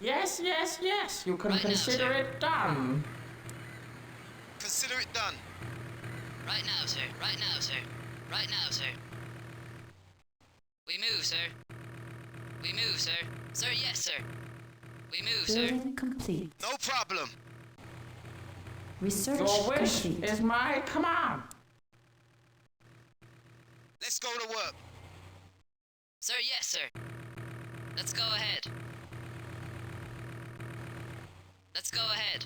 Yes, yes, yes. You can Right now, consider sir. it done. Consider it done. Right now, sir. Right now, sir. Right now, sir. We move, sir. We move, sir. Sir, yes, sir. We move, sir. Building complete. No problem. Research Your wish complete. is my command. Let's go to work. Sir, yes, sir. Let's go ahead. Let's go ahead.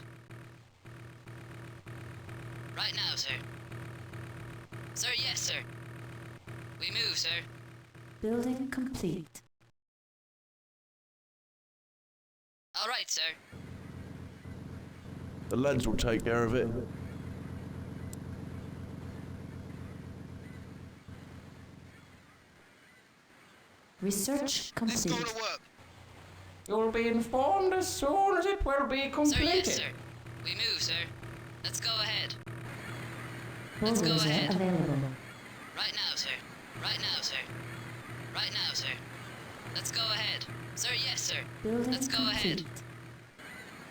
Right now, sir. Sir, yes, sir. We move, sir. Building complete. All right, sir. The lads will take care of it. Research Let's complete. go to work. You'll be informed as soon as it will be Sir, completed. yes, sir. We move, sir. Let's go ahead. Let's go Bulldozer ahead. available. Right now, sir. Right now, sir. Right now, sir. Let's go ahead. Sir, yes, sir. Building Let's go complete. ahead.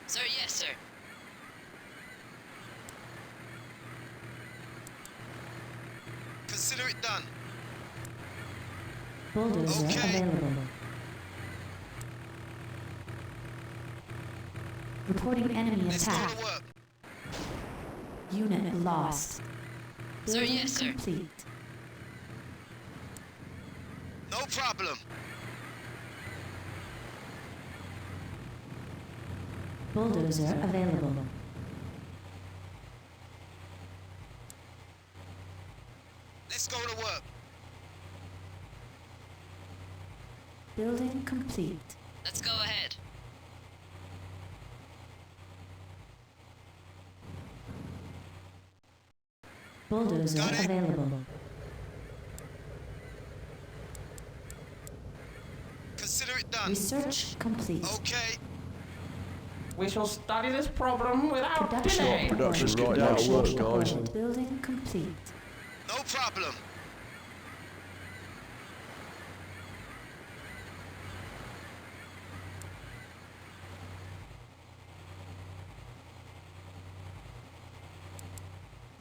Sir, yes, sir. Consider it done. Bulldozer Okay. available. Reporting enemy Let's go attack. to work. Unit lost. Sir, Building yes, sir. complete. No problem. Bulldozer available. Let's go to work. Building complete. Let's go ahead. Bulldozer Got it. available. Consider it done. Research complete. Okay. We shall study this problem without Production delay. Production aborted. right now, Production work, guys. aborted. Building complete. No problem.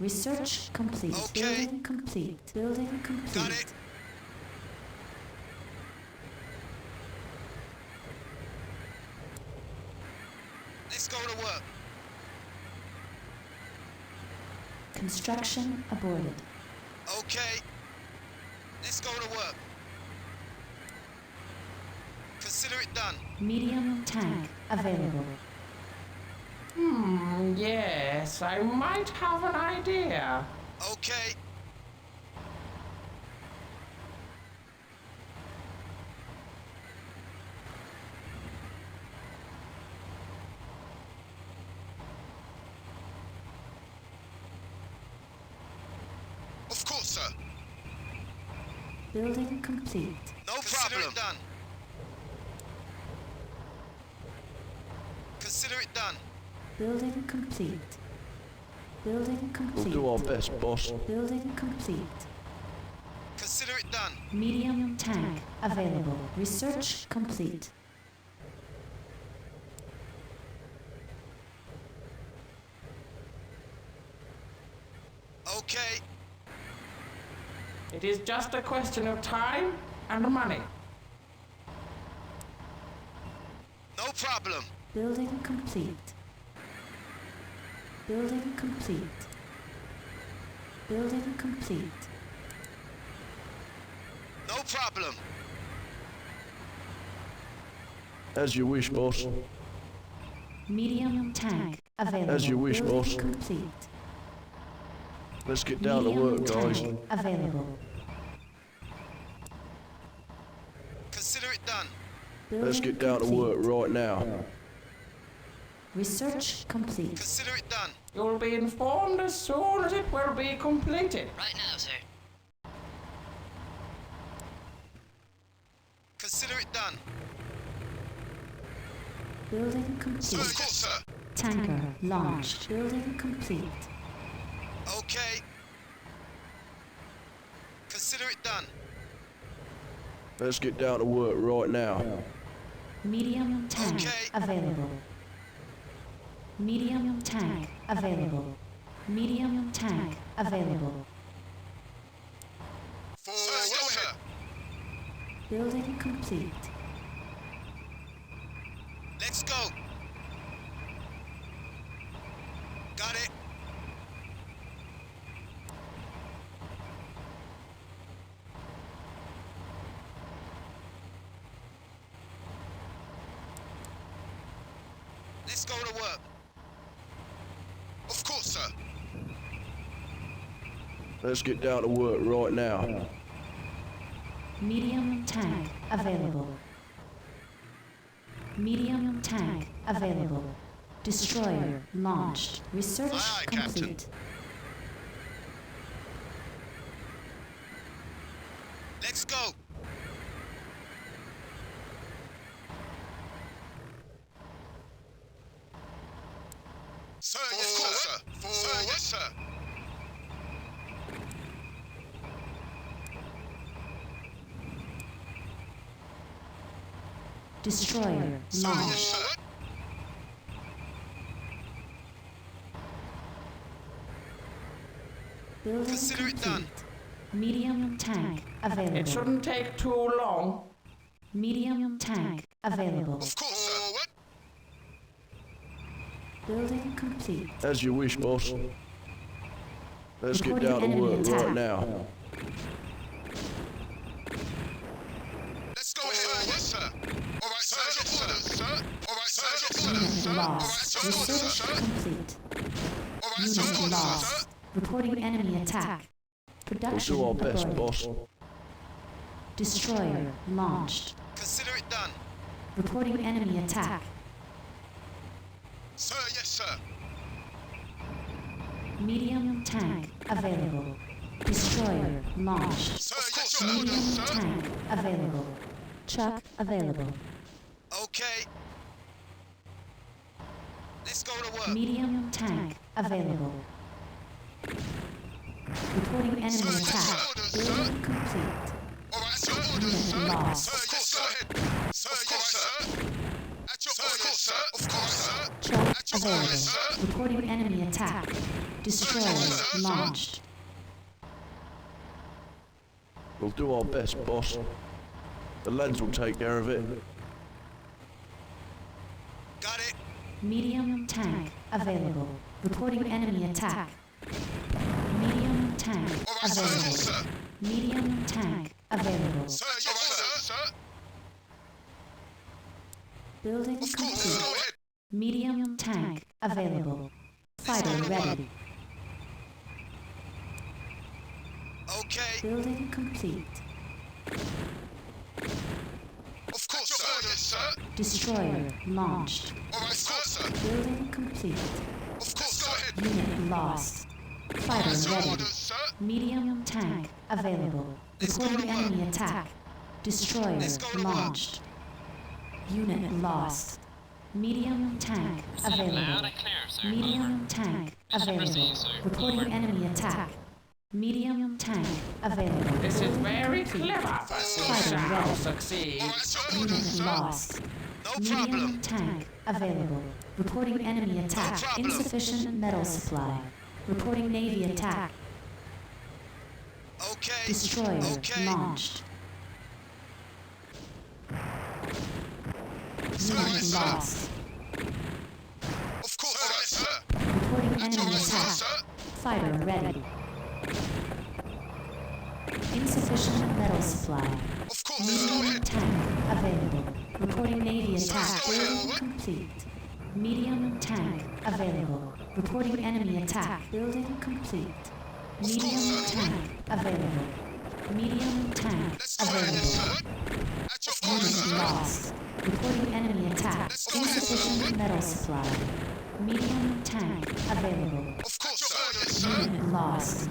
Research complete. Okay. Building complete. Building complete. Got it. Let's go to work. Construction aborted. Okay. Let's go to work. Consider it done. Medium tank available. Yes, I might have an idea. Okay. Of course, sir. Building complete. No Consider problem. It done. Consider it done. Building complete. Building We'll complete. do our best, boss. Building complete. Consider it done. Medium tank available. Research complete. Okay. It is just a question of time and money. No problem. Building complete. Building complete. Building complete. No problem. As you wish, boss. Medium tank available. As you wish, Building boss. complete. Let's get down to Medium work, guys. tank available. Consider it done. Let's Building get down to work complete. right now. Research complete. Consider it done. You'll be informed as soon as it will be completed. Right now, sir. Consider it done. Building Of complete. course, sir. Tanker launched. Building complete. Okay. Consider it done. Let's get down to work right now. Medium tank Okay. available. Medium tank available. Medium tank available. Forward, sir. Building complete. Let's go. Got it. Let's go to work. Of course, sir. Let's get down to work right now. Medium tank available. Medium tank available. Destroyer launched. Research Aye, aye, Captain. complete. Let's go. Sir, yes, sir. Forward, yes, sir. Destroyer Sir, yes, launched. sir. Building Consider it done. complete. Medium tank It available. shouldn't take too long. Medium tank available. Of course, sir. Forward. Building complete. As you wish, boss. Let's get Reporting down to enemy work attack. right now. Let's go ahead. Yes, sir. All right, sir. Yes, sir. All right, sir. Yes, Unit sir. All right, lost. sir. Research complete. All right, Unit sir. lost. Reporting enemy attack. We'll Production do our best, aborted. boss. Destroyer launched. Consider it done. Reporting enemy attack. Sir, yes, sir. Medium tank available. Destroyer launched. Sir, yes, sir. Medium Sir. tank available. Truck available. Okay. Let's go to work. Medium tank available. Reporting enemy Sir, yes, attack. sir. Building complete. All right, sir. Unit lost. Sir, yes, sir. Sir, yes, sir. At your orders, sir. Of course, sir. Truck At your available. orders, sir. Reporting enemy attack. Destroyer launched. We'll do our best, boss. The lads will take care of it. Got it. Medium tank available. Reporting enemy attack. Medium tank All right, sir. Yes, available. sir. Medium tank available. Sir, yes, sir. Building Of course. complete. Go ahead. Medium tank available. Fighter ready. Okay. Building complete. Of course, sir. Yes, sir. Destroyer launched. All right, sir. Building complete. Of course, go ahead. Unit lost. All Fighter right, sir. ready. Orders, sir. Medium tank available. Let's go Reporting to work. enemy attack. Destroyer Let's go to work. launched. Unit lost. Medium tank available. Loud and clear, sir. Medium tank available. Proceed, sir. Reporting enemy attack. Medium tank available. This is Building very complete. clever, but we Fighter shall ready. succeed. All right, sir. Unit Orders, sir. lost. No Medium problem. tank available. Reporting enemy attack. problem. Insufficient metal supply. Reporting Navy attack. Okay. Destroyer Okay. launched. Sir, Unit yes, sir. lost. Of course, all right, sir. Reporting At your enemy orders, attack. sir. Fighter ready. Insufficient metal supply. Of course, let's go Medium ahead. tank available. Reporting Navy attack. go ahead. Building complete. Medium tank available. Reporting enemy attack. Building complete. Medium sir. tank available. Medium tank Let's go ahead, available. yes, sir. At your orders, Unit sir. lost. Reporting enemy attack. Let's go ahead, Insufficient sir. metal supply. Medium tank available. Of course, sir. Yes, sir. Unit lost.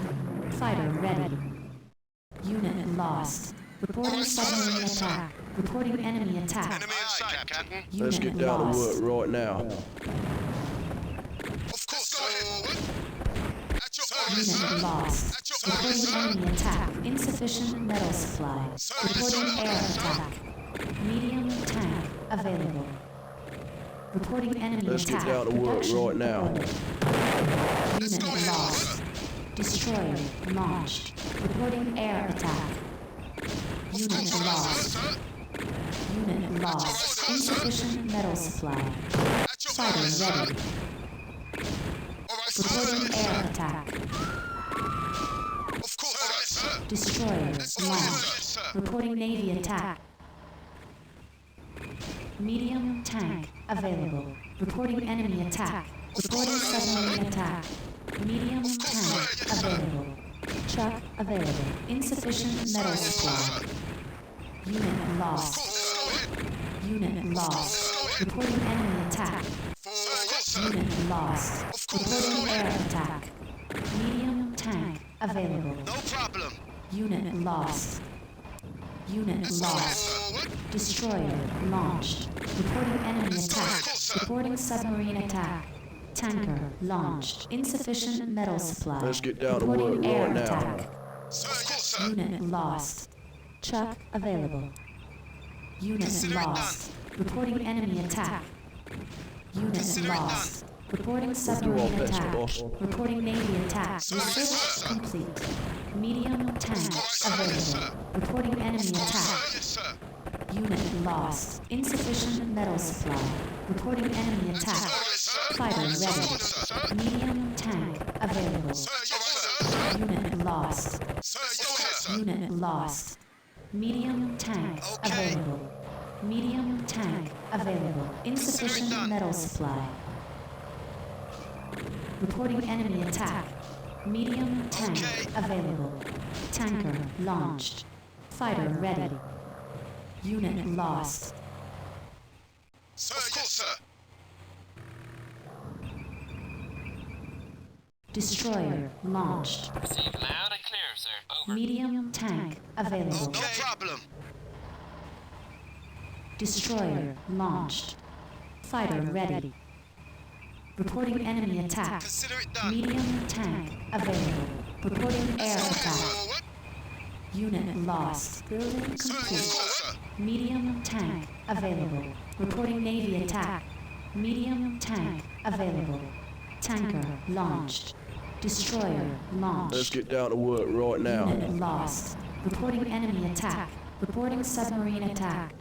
Fighter ready. Unit lost. Reporting Alright, sir. submarine Yes, sir. attack. Reporting enemy attack. Enemy in sight, Captain. Let's get Unit down to lost. work right now. Of course, go ahead. At your orders, Unit sir. lost. At your orders, Reporting sir. enemy attack. Insufficient metal supply. Sir, yes, Reporting sir. air Yes, sir. attack. Medium tank available. Reporting enemy Let's get attack. down to work Production right now. aborted. Let's go Unit ahead, lost. sir. Destroyer launched. Reporting air attack. Of Unit course, alright, lost. sir. Unit lost. sir. Insufficient metal supply. At your Fighter orders, sir. ready. Alright, sir. Reporting Yes, air sir. attack. Of course, alright, sir. Destroyer Let's go ahead, launched. sir. Reporting Navy attack. Medium tank available. Reporting enemy attack. Reporting submarine attack. Medium tank available. Truck available. Insufficient metal supply. Unit lost. Let's go ahead. Unit lost. Reporting enemy attack. Yes, sir. Unit lost. Of course, Reporting go air ahead. attack. Medium tank available. No problem. Unit lost. Unit Let's go ahead, lost. sir. Destroyer launched. Reporting enemy Let's go attack. ahead, sir. Reporting submarine attack. Tanker launched. Insufficient metal supply. Let's get down to Reporting work air right now. attack. Sir, yes, sir. Unit lost. Truck available. Unit Consider it lost. Reporting enemy attack. Unit Consider it lost. Reporting our submarine best, attack. boss. Reporting Navy attack. Sir, Research yes, sir. complete. Medium tank Yes, available. sir. Reporting enemy Sir, attack. yes, sir. Unit lost. Insufficient metal supply. Reporting enemy attack. Alright, sir. Fighter Alright, sir. ready. Orders, sir. Medium tank available. Sir, yes, sir. Unit lost. Sir, yes, sir. Unit lost. Medium tank Okay. available. Medium tank available. Insufficient done. metal supply. Reporting enemy attack. Medium tank Okay. available. Tanker launched. Fighter ready. Unit lost. Sir, yes, sir. Destroyer launched. Received loud and clear, sir. Over. Medium tank available. No problem. Destroyer launched. Fighter ready. Reporting enemy attack. Consider it done. Medium tank available. Reporting air Go attack. forward. Unit lost. Building Sir, complete. yes, sir. Medium tank available. Reporting Navy attack. Medium tank available. Tanker launched. Destroyer Let's launched. get down to work right now. Unit lost. Reporting enemy attack. Reporting submarine attack.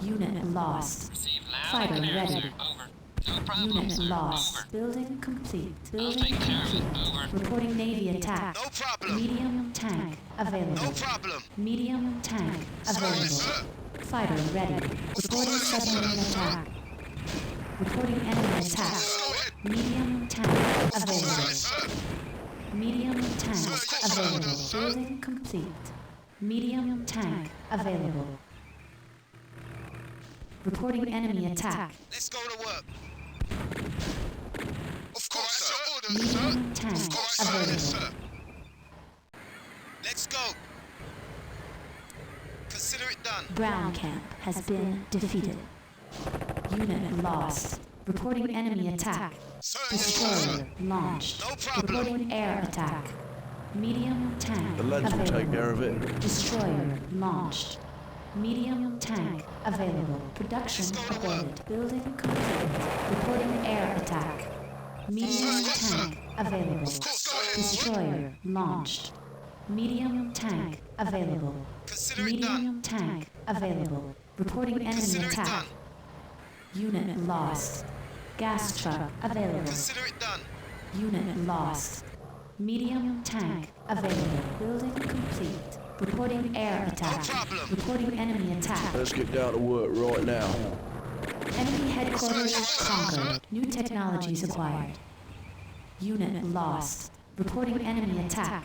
Unit lost. Received loud Fighter and clear, ready. sir. Over. No problem, Unit sir. lost. Over. Building complete. I'll Building take care of it. complete. Over. Reporting Navy attack. No problem. Medium tank available. No problem. Medium tank Sir, available. yes, sir. Fighter ready. Reporting submarine attack. Reporting enemy attack. Go ahead. Medium tank Sir, available. yes, sir. Medium tank Sir, available. sir. Building complete. Medium tank available. Reporting enemy attack. Let's go to work. Of course, sir. Orders, sir. Medium tank Of course, sir. available. Yes, sir. Let's go. Consider it done. Brown camp has been defeated. Unit lost. Reporting enemy attack. Sir, yes, sir. Destroyer launched. No problem. Reporting air attack. Medium tank The lads will take care of it. Destroyer launched. Medium tank available. Production Let's go to work. aborted. Building complete. Reporting air attack. Medium Yes, sir. tank available. Of course, go ahead. Destroyer launched. Medium tank available. Consider it done. Medium tank available. Reporting enemy Consider it attack. done. Unit lost. Gas truck available. Consider it done. Unit lost. Medium tank available. Building complete. Reporting air attack. problem. Reporting enemy attack. Let's get down to work right now. Enemy headquarters conquered. New technologies acquired. Unit lost. Reporting enemy attack.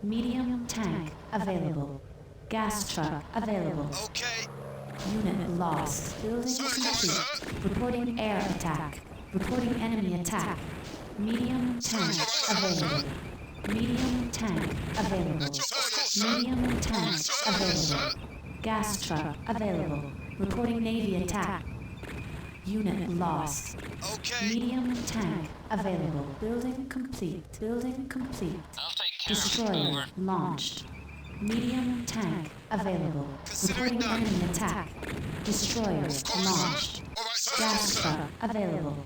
Medium tank available. Gas truck available. Okay. Unit lost. Building Sir, yes, complete. sir. Reporting air attack. Reporting enemy attack. Medium tank yes, sir. available. Medium tank available. Sir, yes, sir. Medium tank Sir, yes, sir. available. Gas truck available. Reporting Navy attack. Unit lost. Okay. Medium tank available. Building complete. Building complete. I'll take care of it. Destroyer Over. launched. Medium tank available. Consider it Reporting done. enemy attack. Destroyer launched. All right, sir. Gas truck available.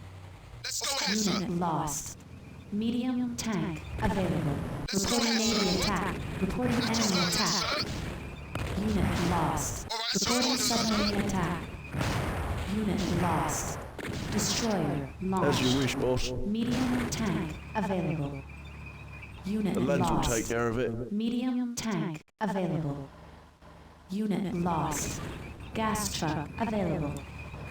Let's go ahead, sir. Unit lost. Medium tank available. Reporting Navy attack. Reporting enemy attack. Unit lost. All right, sir. Reporting Orders, sir. submarine attack. Unit lost. Destroyer As launched. you wish, boss. Medium tank available. Unit The lads will lost. take care of it. Medium tank available. Unit lost. Gas truck available.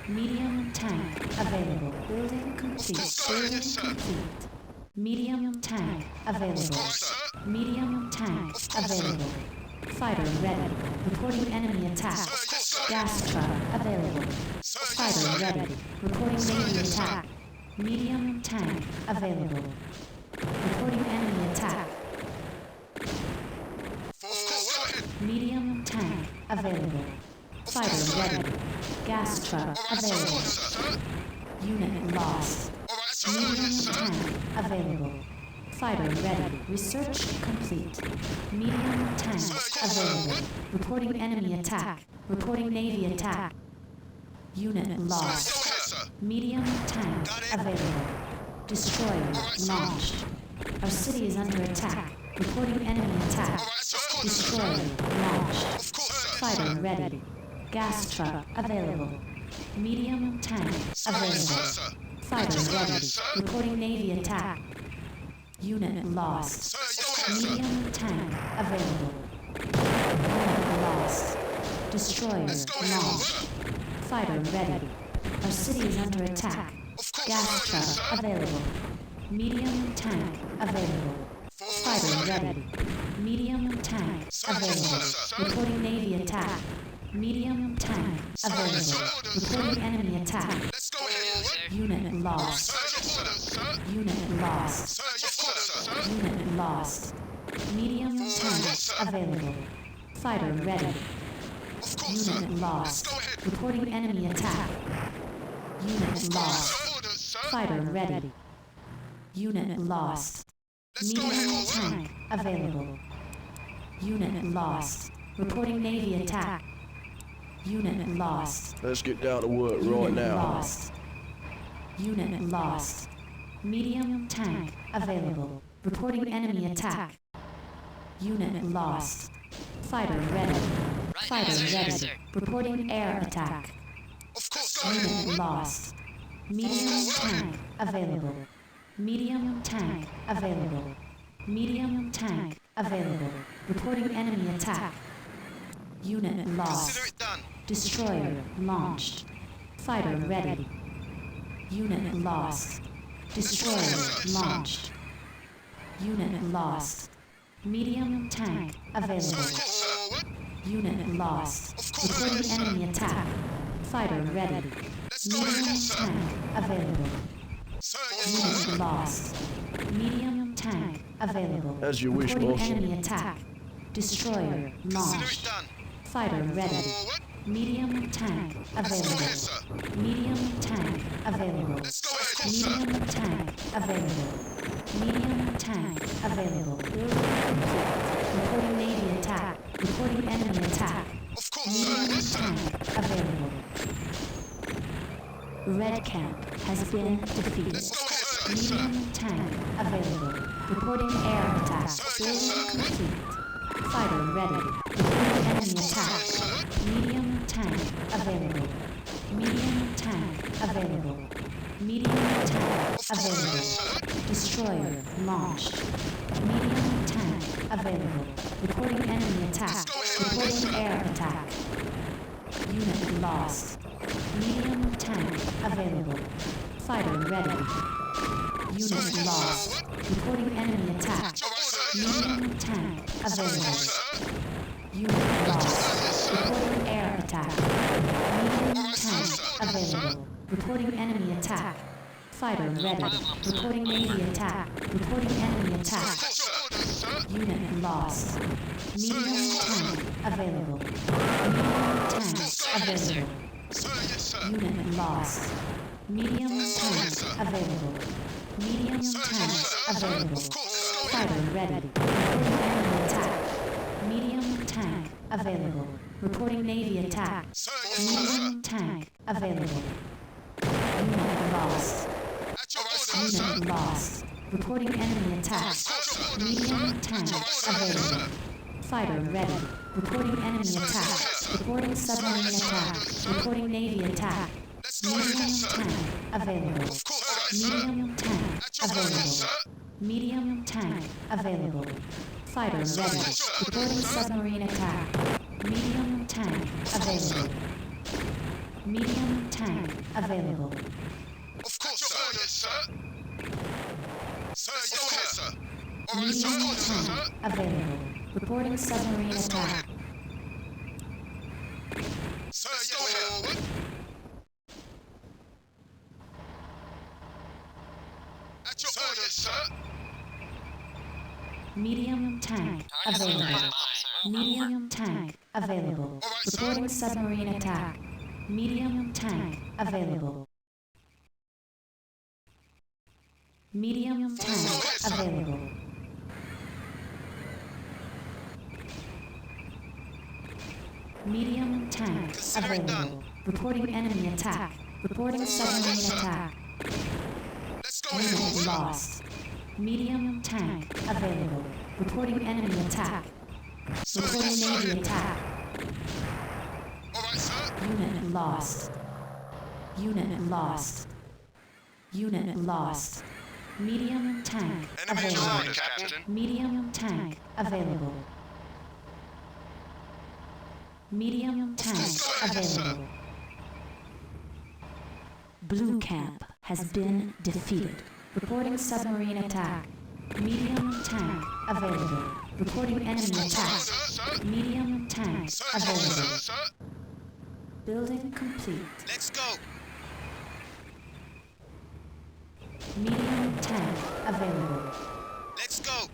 Medium tank available. Building complete. Go ahead, Building yes, sir. complete. Medium tank available. All right, sir. Medium tank available. Fighter ready. Reporting enemy attack. Yes, sir. Gas truck available. Sir, yes, Fighter sir. ready. Reporting Navy yes, sir. attack. Medium tank available. Reporting enemy attack. Forward. Medium tank available. Fighter ready. Gas truck All right, sir. available. Orders, sir. Unit lost. All right, sir. Medium Yes, sir. tank available. Fighter ready. Research complete. Medium tank available. Reporting enemy attack. Reporting Navy attack. Unit Go lost. ahead, sir. Medium tank Got it. available. Destroyer right, sir. launched. Our city is under attack. Reporting enemy attack. All right, sir. Orders, Destroyer sir. launched. Of course, sir. Fighter ready. Gas truck available. Medium tank Yes, available. sir. Fighter ready. Yes, sir. Reporting Navy attack. Unit lost. Sir, yes, sir. Medium tank available. Unit lost. Destroyer Let's go ahead, launched. sir. Fighter ready. Our city is under attack. Of course, Gas sir. truck Yes, sir. available. Medium tank available. Fighter Forward. ready. Medium tank available. sir. Reporting Navy attack. Medium tank available. sir. Reporting enemy attack. Let's go ahead. Sir. Unit lost. Sir, yes, sir. Unit lost. Sir, yes, sir. Unit lost. Medium tank available. Fighter ready. Of course, sir. Unit lost. Go ahead. Reporting enemy attack. Unit lost. Sir, orders, sir. Fighter ready. Unit lost. Let's go Medium ahead. tank available. Unit lost. Reporting Navy attack. Unit lost. Let's get down to work right Unit now. lost. Unit lost. Medium tank available. Reporting enemy attack. Unit lost. Fighter ready. Right now, Fighter sir. ready. Yes, sir. Reporting air attack. Of course, go ahead. Unit lost. Medium tank available. Medium tank available. Medium tank available. Reporting enemy attack. Unit lost. Consider it done. Destroyer launched. Fighter ready. Unit lost. Destroyer launched. Unit lost. Medium tank available. Forward. Unit lost. Of course, Reporting sir. enemy attack. Fighter ready. Let's go ahead, Medium sir. tank available. Sir, yes, sir. Unit lost. Medium tank available. As you wish, Reporting boss. enemy attack. Destroyer Consider it launched. done. Fighter ready. Forward. Medium tank Let's go available. ahead, sir. Medium tank available. Let's go ahead, sir. Medium tank available. Medium tank available. Building complete. Reporting Navy attack. Reporting enemy attack. Of course, sir. Medium Yes, sir. tank available. Red camp has been defeated. Let's go ahead, sir. Medium tank available. Reporting air attack. Sir, Building yes, sir. complete. Fighter ready. Reporting enemy attack. Medium tank available. Medium tank available. Medium tank available. Destroyer launched. Medium tank available. Reporting enemy attack. Reporting air attack. Unit lost. Medium tank available. Fighter ready. Unit lost. Reporting enemy attack. All right, sir. Yes, sir. Medium tank available. Sir. Unit lost. Reporting air attack. Medium tank available. Reporting enemy attack. Fighter ready. Reporting Navy attack. Reporting enemy attack. Sir, orders, sir. Unit lost. Medium tank available. Medium tank available. Sir, yes, sir. Unit lost. Medium tank available. Medium tank available. Of course, sir. Go ahead. Fighter ready. Reporting enemy attack. Medium tank available. Reporting Navy attack. Sir, yes, sir. Medium tank available. Unit lost. At your orders, sir. Unit lost. Reporting enemy attack. At your orders, Medium sir. tank At your orders, available. sir. Fighter ready. Reporting enemy Sir, attack. yes, sir. Reporting submarine Sir, attack. sir. Reporting Navy attack. Let's go ahead, Medium sir. tank available. Of course, all right, sir. Medium tank At your orders, available. sir. Medium tank available. Fighter ready. At your Reporting orders, sir. submarine attack. Medium tank available. Medium tank available. Of course, sir. Yes, sir. Sir, yes, sir. All right, sir. Medium Orders, tank sir. available. Reporting submarine Let's go attack. ahead. Sir, yes, forward. At your orders, sir. Medium tank Target's been available. identified, sir. Over. Medium tank available. All right, sir. Reporting submarine attack. Medium tank available. Medium tank available. Medium tank Consider it done. available. Reporting enemy attack. Reporting submarine sir. attack. Let's go ahead, Unit forward. lost. Medium tank available. Reporting enemy attack. Sir, Reporting yes, Navy sir. attack. All right, sir. Unit lost. Unit lost. Unit lost. Medium tank Enemy available. orders, Captain. Medium tank available. Medium tank go ahead, sir. available. Blue camp has been defeated. Reporting submarine attack. Medium tank available. Reporting enemy attack. Sir. Medium tank Sir, available. sir. Building complete. Let's go. Medium tank available. Let's go.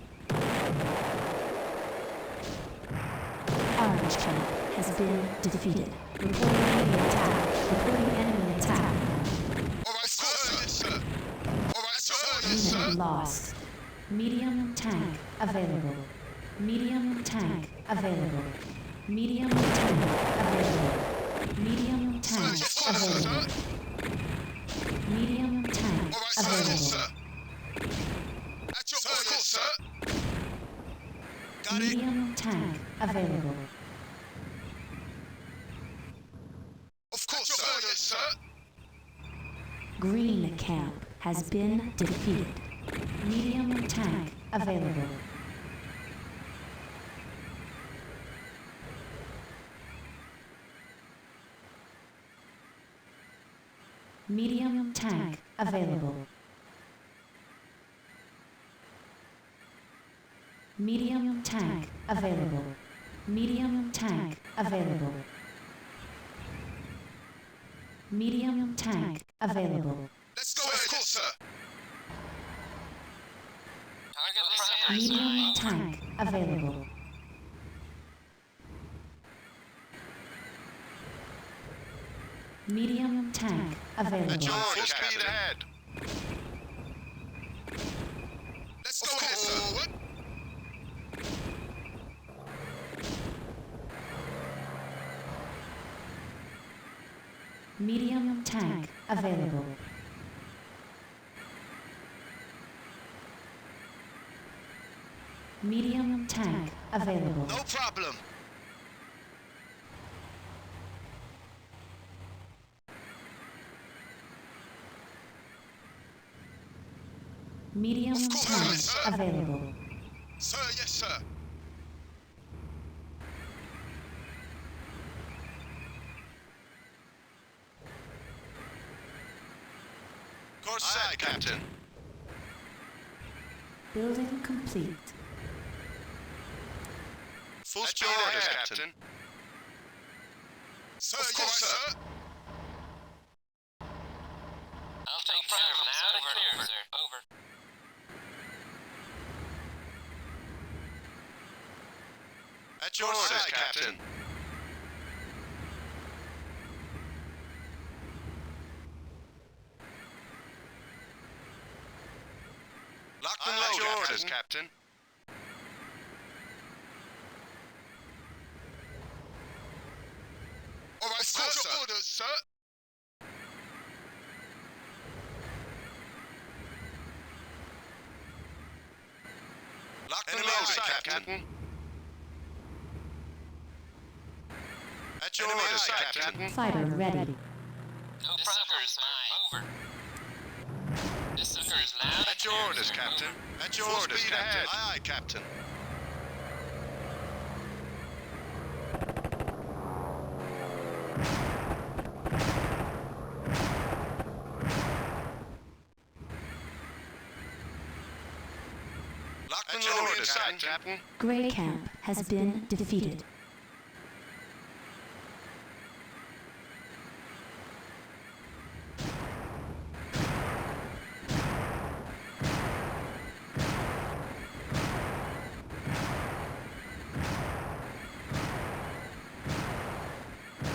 Orange camp has been defeated. Reporting enemy attack. Reporting enemy attack. All right, sir. Yes, sir. All right, sir. Yes, Unit sir. lost. Medium tank available. Medium tank available. Medium tank available. Medium tank Sir, available. sir. Medium tank All right, sir. Yes, available. sir. At your orders, sir. Got it. Medium tank available. Of course, sir. Yes, sir. Green camp has been defeated. Medium tank available. Medium tank available. Medium tank available. Medium tank available. Medium tank available. Let's go ahead. Of course, sir. Target primary, sir. Medium Over. tank available. Medium tank available. Full speed ahead. Let's go ahead, sir. Medium tank available. Medium tank available. No problem. Medium Of course, tank sir. available. Sir, yes, sir. Course set, Captain. Building complete. Full speed ahead, Captain. Sir, yes, sir. I'll take primary now to clear, sir. Over. At your orders, Captain. Lock and load, at your orders, Captain. Lock and load, Captain. At your orders, Captain. Fighter ready. No sucker's mine. Over. This sucker's loud. At your orders, Captain. At your orders, Captain. Aye, aye, Captain. Lock and load, Captain. Grey Camp has been defeated.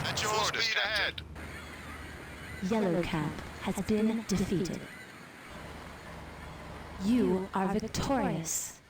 At your orders, Captain. Yellow Camp has been defeated. You are victorious.